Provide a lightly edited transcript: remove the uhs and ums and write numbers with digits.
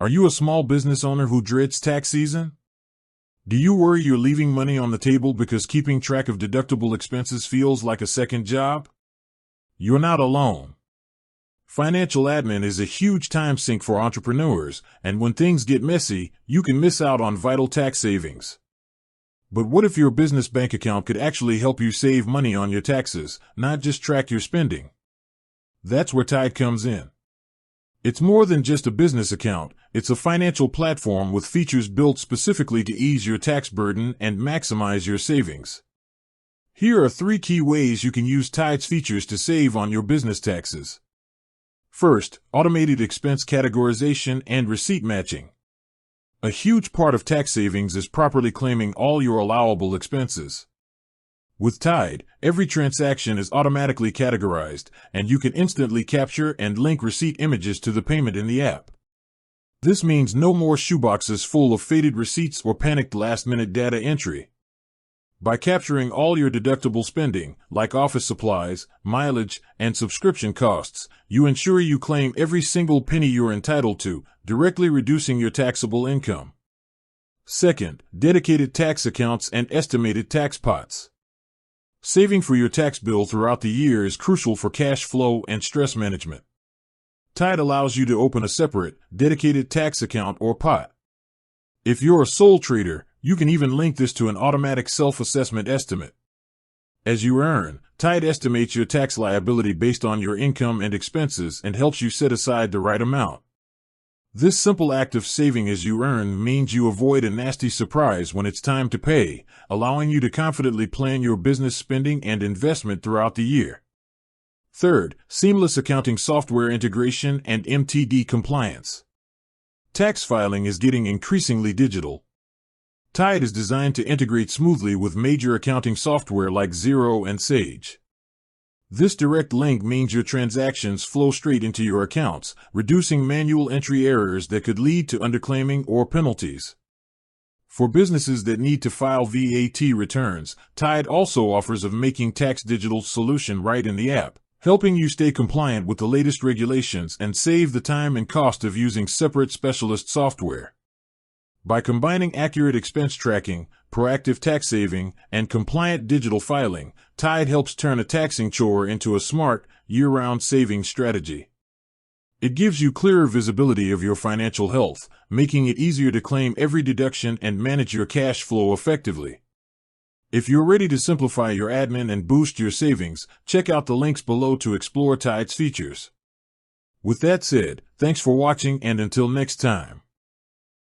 Are you a small business owner who dreads tax season? Do you worry you're leaving money on the table because keeping track of deductible expenses feels like a second job? You're not alone. Financial admin is a huge time sink for entrepreneurs, and when things get messy, you can miss out on vital tax savings. But what if your business bank account could actually help you save money on your taxes, not just track your spending? That's where Tide comes in. It's more than just a business account, it's a financial platform with features built specifically to ease your tax burden and maximize your savings. Here are 3 key ways you can use Tide's features to save on your business taxes. First, automated expense categorization and receipt matching. A huge part of tax savings is properly claiming all your allowable expenses. With Tide, every transaction is automatically categorized, and you can instantly capture and link receipt images to the payment in the app. This means no more shoeboxes full of faded receipts or panicked last-minute data entry. By capturing all your deductible spending, like office supplies, mileage, and subscription costs, you ensure you claim every single penny you're entitled to, directly reducing your taxable income. Second, dedicated tax accounts and estimated tax pots. Saving for your tax bill throughout the year is crucial for cash flow and stress management. Tide allows you to open a separate, dedicated tax account or pot. If you're a sole trader, you can even link this to an automatic self-assessment estimate. As you earn, Tide estimates your tax liability based on your income and expenses and helps you set aside the right amount. This simple act of saving as you earn means you avoid a nasty surprise when it's time to pay, allowing you to confidently plan your business spending and investment throughout the year. Third, seamless accounting software integration and MTD compliance. Tax filing is getting increasingly digital. Tide is designed to integrate smoothly with major accounting software like Xero and Sage. This direct link means your transactions flow straight into your accounts, reducing manual entry errors that could lead to underclaiming or penalties. For businesses that need to file VAT returns, Tide also offers a Making Tax Digital solution right in the app, helping you stay compliant with the latest regulations and save the time and cost of using separate specialist software. By combining accurate expense tracking, proactive tax saving, and compliant digital filing, Tide helps turn a taxing chore into a smart, year-round savings strategy. It gives you clearer visibility of your financial health, making it easier to claim every deduction and manage your cash flow effectively. If you're ready to simplify your admin and boost your savings, check out the links below to explore Tide's features. With that said, thanks for watching and until next time.